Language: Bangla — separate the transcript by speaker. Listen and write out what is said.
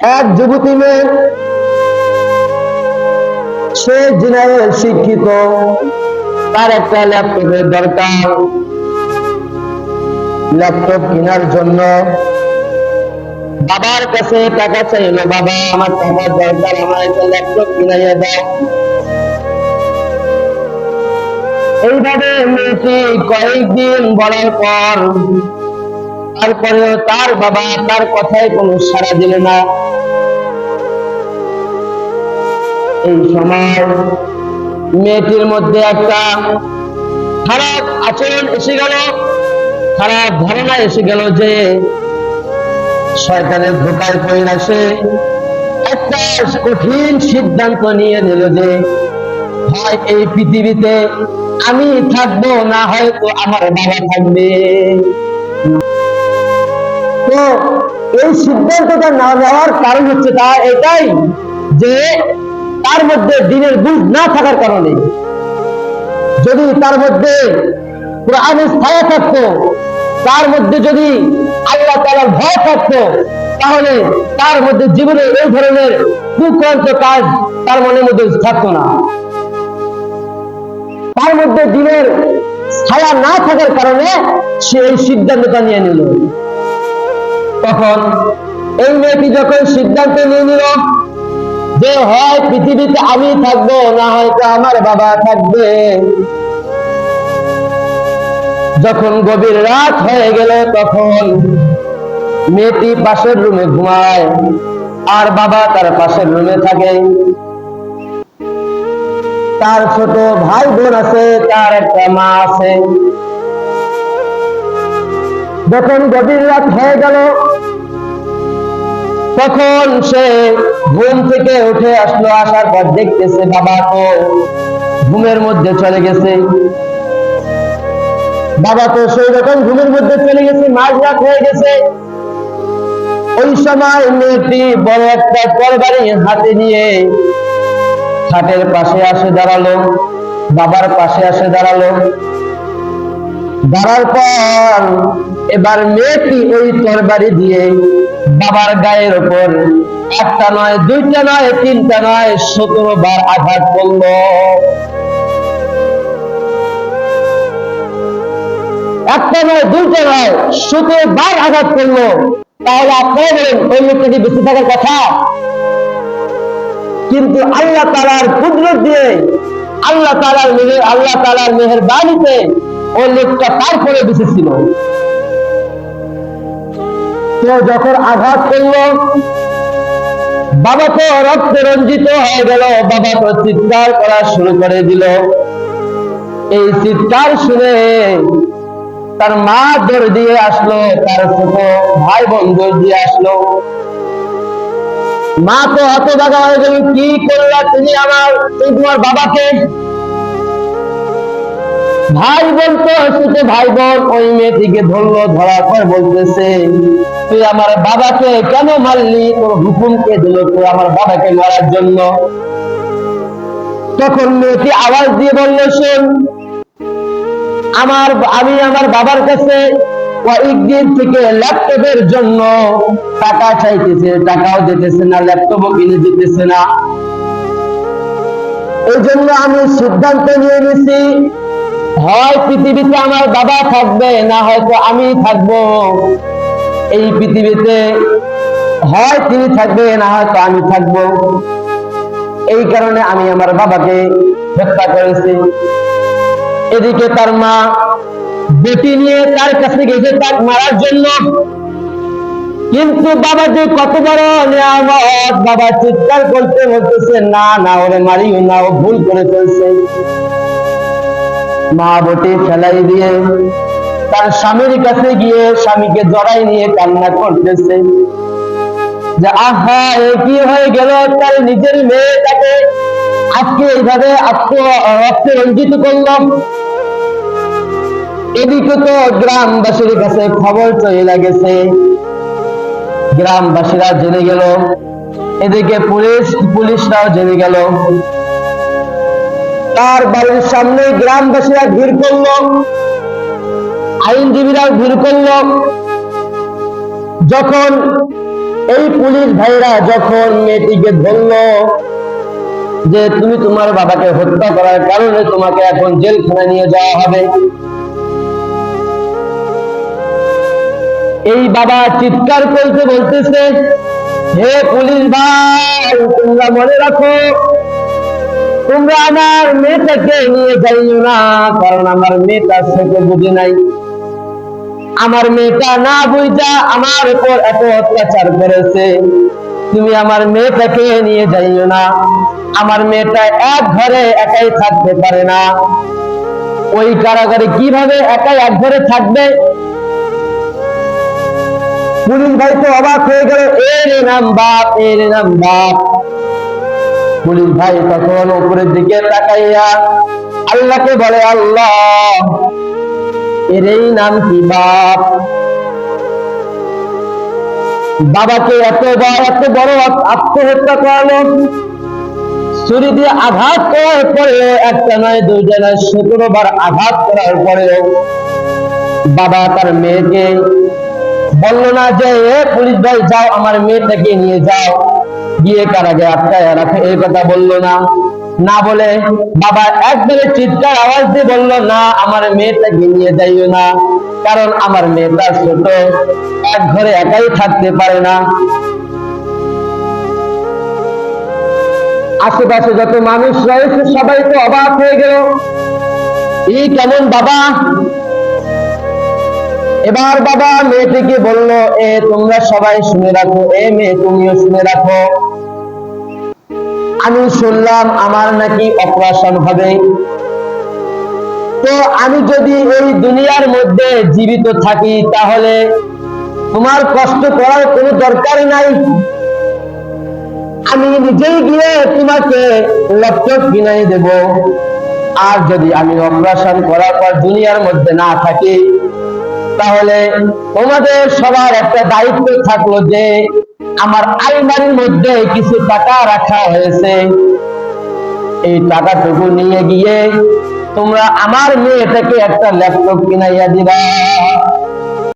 Speaker 1: এক যুবতী মেয়ে, সে জিনায় শিক্ষিত, তার একটা ল্যাপটপের দরকার। ল্যাপটপ কেনার জন্য বাবার কাছে টাকা চাইলো, বাবা আমার টাকার দরকার, আমার একটা ল্যাপটপ কিনাইয়া দাও। এইভাবে মেয়েটি কয়েকদিন বলার পর তারপরেও তার বাবা তার কথায় কোনো সাড়া দিল না। এই সময় মেয়েটির মধ্যে একটা খারাপ আচরণ এসে গেল, খারাপ ধারণা এসে গেল যে শয়তানের ধোঁকায় পড়ে সে একটা কঠিন সিদ্ধান্ত নিয়ে নিল যে হয় এই পৃথিবীতে আমি থাকবো, না হয়তো আমার বাবা থাকবে। তো এই সিদ্ধান্তটা না নেওয়ার কারণ হচ্ছে তা এটাই যে তার মধ্যে দ্বীনের বুঝ না থাকার কারণে। যদি তার মধ্যে কোরআনের ছায়া থাকতো, তার মধ্যে যদি আল্লাহ তাআলার ভয় থাকতো, তাহলে তার মধ্যে জীবনে এই ধরনের কুকর্ম কাজ তার মনের মধ্যে থাকতো না। তার মধ্যে দ্বীনের ছায়া না থাকার কারণে সে এই সিদ্ধান্তটা নিয়ে নিল। তখন এই মেয়েটি যখন সিদ্ধান্ত নিয়ে নিল যে হয় পৃথিবীতে আমি থাকবো, না হয়তো আমার বাবা থাকবে, যখন গভীর রাত হয়ে গেল তখন মেয়েটি পাশের রুমে ঘুমায় আর বাবা তার পাশের রুমে থাকে। তার ছোট ভাই বোন আছে, তার একটা মা আছে। যখন গভীর রাত হয়ে গেল তখন সে ঘুম থেকে উঠে আসলো, আসার পর দেখতেছে বাবা তো ঘুমের মধ্যে চলে গেছে। বাবা তো সেই রকম ঘুমের মধ্যে চলে গেছে, মাঝরাত হয়ে গেছে। ওই সময় মেয়েটি বড় একটা তরবারি হাতে নিয়ে খাটের পাশে আসে দাঁড়ালো, বাবার পাশে আসে দাঁড়ালো। দাঁড়ার পর এবার মেয়েটি ওই তরবারি দিয়ে বাবার গায়ের উপর একটা নয়, দুইটা নয়, তিনটা নয়, 17 বার আঘাত করল। একটা নয়, দুইটা নয়, 17 বার আঘাত করলো। তাহলে আপনারা বলেন ওই লোকটা কি বেঁচে থাকার কথা? কিন্তু আল্লাহ তাআলার কুদরত দিয়ে, আল্লাহ তাআলার মেহেরবানিতে ওই লোকটা তারপরে বেঁচে ছিল। তো যখন আঘাত করলো, বাবা তো রক্তে রঞ্জিত হয়ে গেল, বাবা তো চিৎকার করা শুরু করে দিল। এই চিৎকার শুনে তার মা দৌড় দিয়ে আসলো, তার ছোট ভাই বোন দৌড় দিয়ে আসলো। মা তো হতবাক হয়ে গেল, কি করলা তুমি তোমার বাবাকে? ভাই বলতো ছোট ভাই বোন ওই মেয়েটিকে ধরলো, ধরার পর বলতেছে তুই আমার বাবাকে কেন মারলি? তোর হুকুম কে দিল তুই আমার বাবাকে মারার জন্য? তখন মেয়েটি আওয়াজ দিয়ে বলল, শোন, আমি আমার বাবার কাছে কয়েকদিন থেকে ল্যাপটপের জন্য টাকা চাইতেছে, টাকাও দিতেছে না, ল্যাপটপও কিনে দিতেছে না। এই জন্য আমি সিদ্ধান্ত নিয়ে নিয়েছি হয় পৃথিবীতে আমার বাবা থাকবে, না হয়তো আমি থাকবো। এই পৃথিবীতে হয় তিনি থাকবে, না হয়তো আমি থাকবো। এই কারণে আমি আমার বাবাকে হত্যা করেছি। এদিকে তার মা বেটি নিয়ে তার কাছে গেছে তাকে মারার জন্য, কিন্তু বাবা যে কত বড় নিয়ামত, বাবা চিৎকার করতে বলতেছে না না, ওরে মারিও না, ও ভুল করে ফেলছে। মা বটি ফেলাই দিয়ে তার স্বামীর কাছে গিয়ে স্বামীকে জড়াই নিয়ে কান্না করতেছে যে আহা, এ কি হয়ে গেল? তার নিজের মেয়ে তাকে আজকে এইভাবে রক্তে রঞ্জিত করল। এদিকে তো গ্রামবাসীর কাছে খবর চলে গেছে, গ্রামবাসীরা জেনে গেল, এদিকে পুলিশরাও জেনে গেল। তার বাড়ির সামনে গ্রামবাসীরা ভিড় করলো, আইনজীবীরাও ভিড় করলো। যখন এই পুলিশ ভাইরা যখন মেয়েটিকে ধরলো যে তুমি তোমার বাবাকে হত্যা করার কারণে তোমাকে এখন জেলখানায় নিয়ে যাওয়া হবে, এই বাবা চিৎকার করতে বলতেছে, হে পুলিশ ভাই, তোমরা মনে রাখো, তোমরা আমার মেয়েটাকে নিয়ে যাইও না, কারণ আমার মেয়েটা ছোট বুঝে নাই। আমার মেয়েটা না বুঝা আমার উপর এত অত্যাচার করেছে, তুমি আমার মেয়েটাকে নিয়ে যাইও না। আমার মেয়েটা এক ঘরে একাই থাকতে পারে না, ওই কারাগারে কিভাবে একাই এক ঘরে থাকবে? পুলিশ ভাই তো অবাক হয়ে গেল, এর নাম বাপ, এর নাম বাপ। পুলিশ ভাই তখন উপরের দিকে তাকাইয়া আল্লাহকে বলে, আল্লাহ, এর এই নাম কি বাপ? বাবাকে এত বড় আত্মহত্যা করালো, ছুরি দিয়ে আঘাত করার পরেও, একটা নয় দুইটা নয় 17 বার আঘাত করার পরেও বাবা তার মেয়েকে বললো না যে পুলিশ ভাই যাও আমার মেয়েটাকে নিয়ে যাও, গিয়ে কারাগারে আটকায় রাখে, এই কথা বললো না। না বলে বাবা একবারে চিৎকার আওয়াজ দিয়ে বললো, না, আমার মেয়েটাকে নিয়ে যাইও না, কারণ আমার মেয়েটা ছোট, এক ঘরে একাই থাকতে পারে না। আশেপাশে যত মানুষ রয়েছে সবাই তো অবাক হয়ে গেল, এই কেমন বাবা? এবার বাবা মেয়েটিকে বলল, তোমরা সবাই শুনে রাখো, মেয়ে তুমিও শুনে রাখো, আমি শুনলাম আমার নাকি অপারেশন হবে, তো আমি যদি এই দুনিয়ার মধ্যে জীবিত থাকি তাহলে তোমার কষ্ট করার কোনো দরকার নাই, আমি নিজেই গিয়ে তোমাকে ল্যাপটপ কিনে দেব। আর যদি আমি অপারেশন করার পর দুনিয়ার মধ্যে না থাকি, তাহলে তোমাদের সবার একটা দায়িত্ব থাকলো যে আমার আলমারির মধ্যে কিছু টাকা রাখা হয়েছে, এই টাকাটুকু নিয়ে গিয়ে তোমরা আমার মেয়েটাকে একটা ল্যাপটপ কিনাইয়া দিবা।